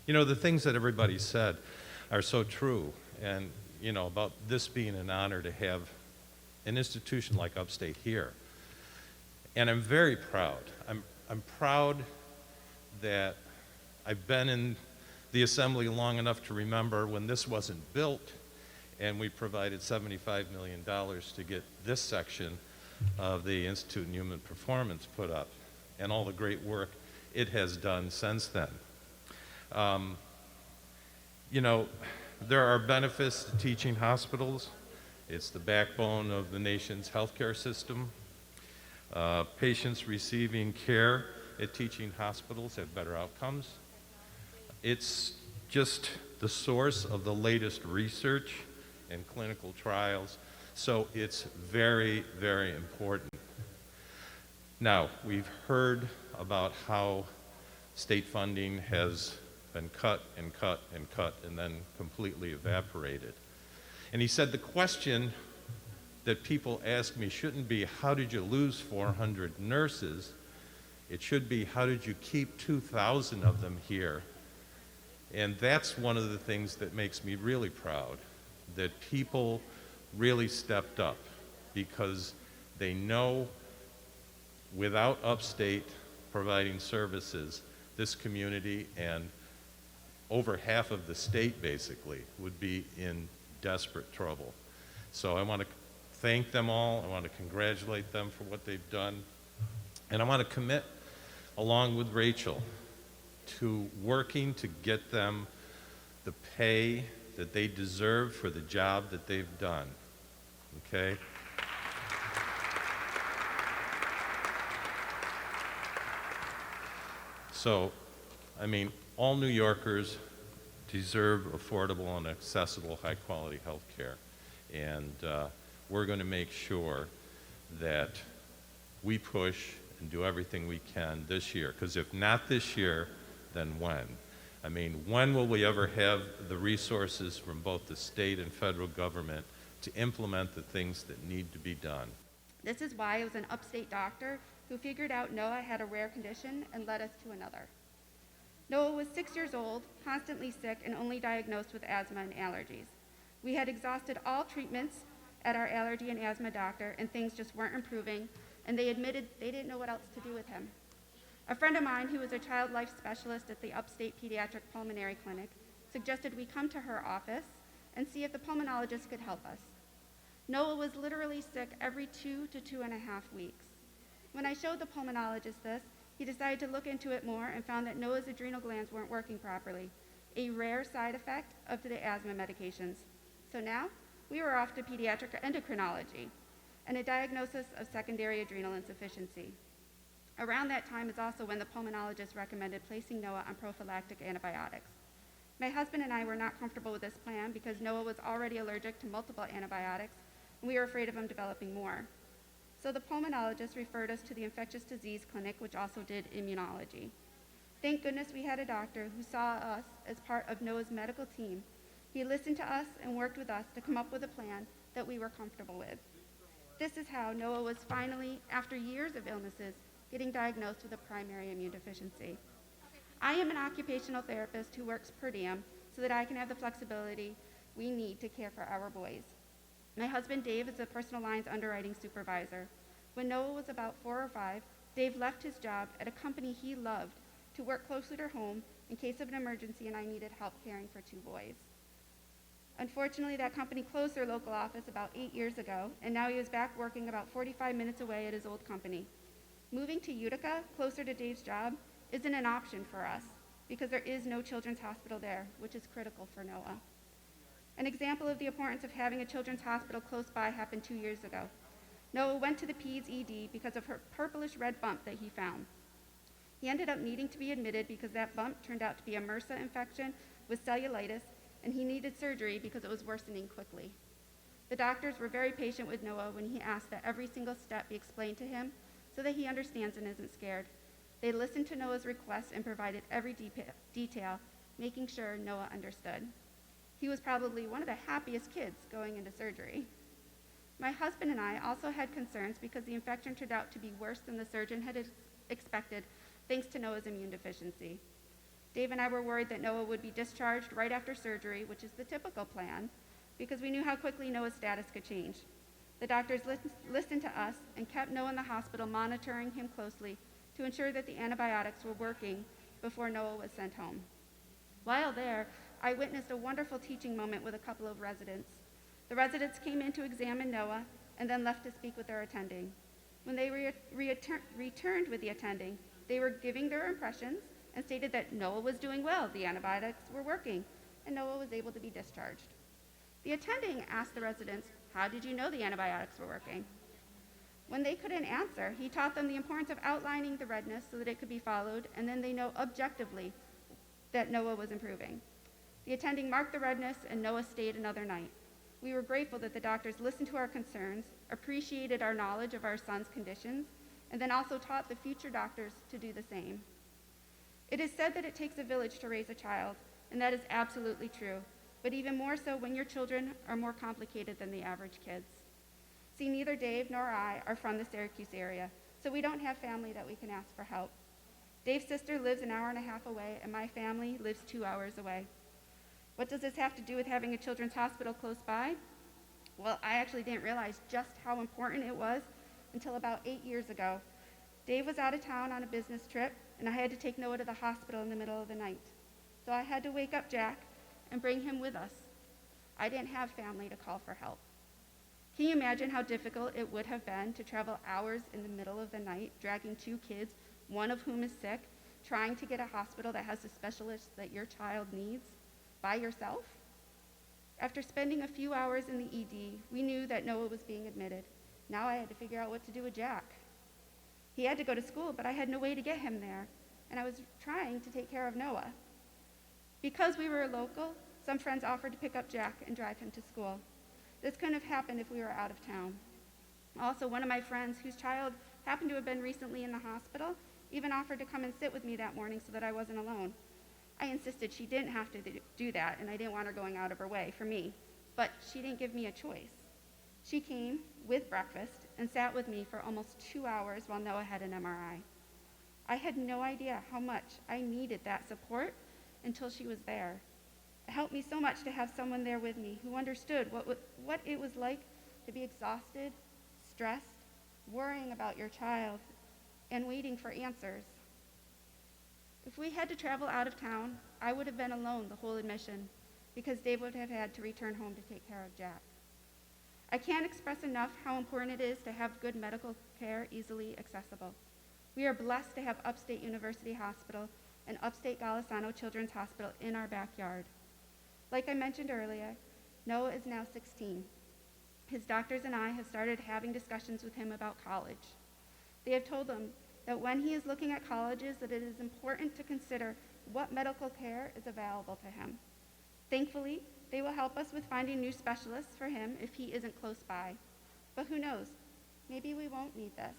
You know, the things that everybody said are so true. And, you know, about this being an honor to have an institution like Upstate here. And I'm very proud. I'm proud that I've been in the Assembly long enough to remember when this wasn't built and we provided $75 million to get this section of the Institute in Human Performance put up, and all the great work it has done since then. You know, there are benefits to teaching hospitals. It's the backbone of the nation's healthcare system. Patients receiving care at teaching hospitals have better outcomes. It's just the source of the latest research and clinical trials, so it's very, very important. Now, we've heard about how state funding has been cut and cut and cut and then completely evaporated. And he said the question that people ask me shouldn't be, how did you lose 400 nurses? It should be, how did you keep 2,000 of them here? And that's one of the things that makes me really proud, that people really stepped up because they know without Upstate providing services, this community and over half of the state basically would be in desperate trouble. So I want to thank them all. I want to congratulate them for what they've done. And I want to commit, along with Rachel, to working to get them the pay that they deserve for the job that they've done. Okay? So, I mean, all New Yorkers deserve affordable and accessible high-quality health care. And we're going to make sure that we push and do everything we can this year. Because if not this year, then when? I mean, when will we ever have the resources from both the state and federal government to implement the things that need to be done? This is why it was an upstate doctor who figured out Noah had a rare condition and led us to another. Noah was 6 years old, constantly sick, and only diagnosed with asthma and allergies. We had exhausted all treatments at our allergy and asthma doctor, and things just weren't improving, and they admitted they didn't know what else to do with him. A friend of mine, who was a child life specialist at the Upstate Pediatric Pulmonary Clinic, suggested we come to her office and see if the pulmonologist could help us. Noah was literally sick every 2 to 2.5 weeks. When I showed the pulmonologist this, he decided to look into it more and found that Noah's adrenal glands weren't working properly, a rare side effect of the asthma medications. So now, we were off to pediatric endocrinology and a diagnosis of secondary adrenal insufficiency. Around that time is also when the pulmonologist recommended placing Noah on prophylactic antibiotics. My husband and I were not comfortable with this plan because Noah was already allergic to multiple antibiotics, and we were afraid of him developing more. So the pulmonologist referred us to the infectious disease clinic, which also did immunology. Thank goodness we had a doctor who saw us as part of Noah's medical team. He listened to us and worked with us to come up with a plan that we were comfortable with. This is how Noah was finally, after years of illnesses, getting diagnosed with a primary immune deficiency. I am an occupational therapist who works per diem so that I can have the flexibility we need to care for our boys. My husband, Dave, is a personal lines underwriting supervisor. When Noah was about 4 or 5, Dave left his job at a company he loved to work closer to home in case of an emergency and I needed help caring for 2 boys. Unfortunately, that company closed their local office about 8 years ago, and now he is back working about 45 minutes away at his old company. Moving to Utica, closer to Dave's job, isn't an option for us because there is no children's hospital there, which is critical for Noah. An example of the importance of having a children's hospital close by happened 2 years ago. Noah went to the Peds ED because of her purplish red bump that he found. He ended up needing to be admitted because that bump turned out to be a MRSA infection with cellulitis, and he needed surgery because it was worsening quickly. The doctors were very patient with Noah when he asked that every single step be explained to him so that he understands and isn't scared. They listened to Noah's requests and provided every detail, making sure Noah understood. He was probably one of the happiest kids going into surgery. My husband and I also had concerns because the infection turned out to be worse than the surgeon had expected, thanks to Noah's immune deficiency. Dave and I were worried that Noah would be discharged right after surgery, which is the typical plan, because we knew how quickly Noah's status could change. The doctors listened to us and kept Noah in the hospital, monitoring him closely to ensure that the antibiotics were working before Noah was sent home. While there, I witnessed a wonderful teaching moment with a couple of residents. The residents came in to examine Noah and then left to speak with their attending. When they returned with the attending, they were giving their impressions and stated that Noah was doing well, the antibiotics were working, and Noah was able to be discharged. The attending asked the residents, "How did you know the antibiotics were working?" When they couldn't answer, he taught them the importance of outlining the redness so that it could be followed, and then they know objectively that Noah was improving. The attending marked the redness, and Noah stayed another night. We were grateful that the doctors listened to our concerns, appreciated our knowledge of our son's conditions, and then also taught the future doctors to do the same. It is said that it takes a village to raise a child, and that is absolutely true, but even more so when your children are more complicated than the average kids. See, neither Dave nor I are from the Syracuse area, so we don't have family that we can ask for help. Dave's sister lives an hour and a half away, and my family lives 2 hours away. What does this have to do with having a children's hospital close by? Well, I actually didn't realize just how important it was until about 8 years ago. Dave was out of town on a business trip, and I had to take Noah to the hospital in the middle of the night. So I had to wake up Jack and bring him with us. I didn't have family to call for help. Can you imagine how difficult it would have been to travel hours in the middle of the night, dragging 2 kids, one of whom is sick, trying to get a hospital that has the specialists that your child needs, by yourself? After spending a few hours in the ED, we knew that Noah was being admitted. Now I had to figure out what to do with Jack. He had to go to school, but I had no way to get him there, and I was trying to take care of Noah. Because we were local, some friends offered to pick up Jack and drive him to school. This couldn't have happened if we were out of town. Also, one of my friends, whose child happened to have been recently in the hospital, even offered to come and sit with me that morning so that I wasn't alone. I insisted she didn't have to do that, and I didn't want her going out of her way for me, but she didn't give me a choice. She came with breakfast and sat with me for almost 2 hours while Noah had an MRI. I had no idea how much I needed that support until she was there. It helped me so much to have someone there with me who understood what it was like to be exhausted, stressed, worrying about your child, and waiting for answers. If we had to travel out of town, I would have been alone the whole admission because Dave would have had to return home to take care of Jack. I can't express enough how important it is to have good medical care easily accessible. We are blessed to have Upstate University Hospital and Upstate Golisano Children's Hospital in our backyard. Like I mentioned earlier, Noah is now 16. His doctors and I have started having discussions with him about college. They have told him that when he is looking at colleges, that it is important to consider what medical care is available to him. Thankfully, they will help us with finding new specialists for him if he isn't close by. But who knows? Maybe we won't need this.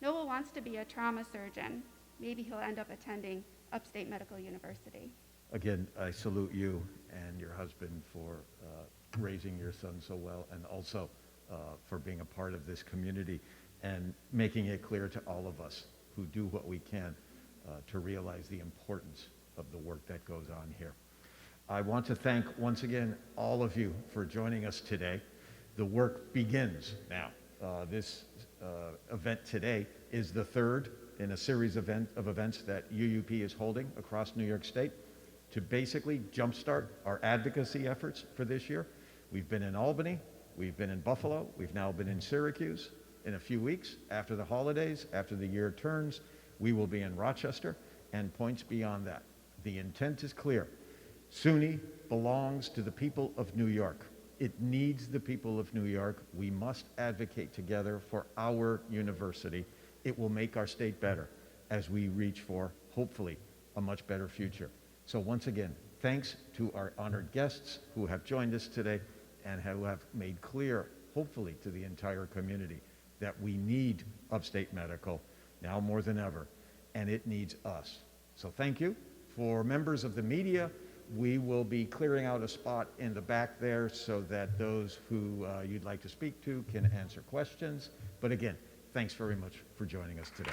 Noah wants to be a trauma surgeon. Maybe he'll end up attending Upstate Medical University. Again, I salute you and your husband for raising your son so well, and also for being a part of this community and making it clear to all of us who do what we can to realize the importance of the work that goes on here. I want to thank once again all of you for joining us today. The work begins now. This event today is the third in a series of events that UUP is holding across New York State to basically jumpstart our advocacy efforts for this year. We've been in Albany, we've been in Buffalo, we've now been in Syracuse. In a few weeks, after the holidays, after the year turns, we will be in Rochester and points beyond that. The intent is clear. SUNY belongs to the people of New York. It needs the people of New York. We must advocate together for our university. It will make our state better as we reach for, hopefully, a much better future. So once again, thanks to our honored guests who have joined us today and who have made clear, hopefully, to the entire community that we need Upstate Medical now more than ever, and it needs us. So thank you. For members of the media, we will be clearing out a spot in the back there so that those who you'd like to speak to can answer questions. But again, thanks very much for joining us today.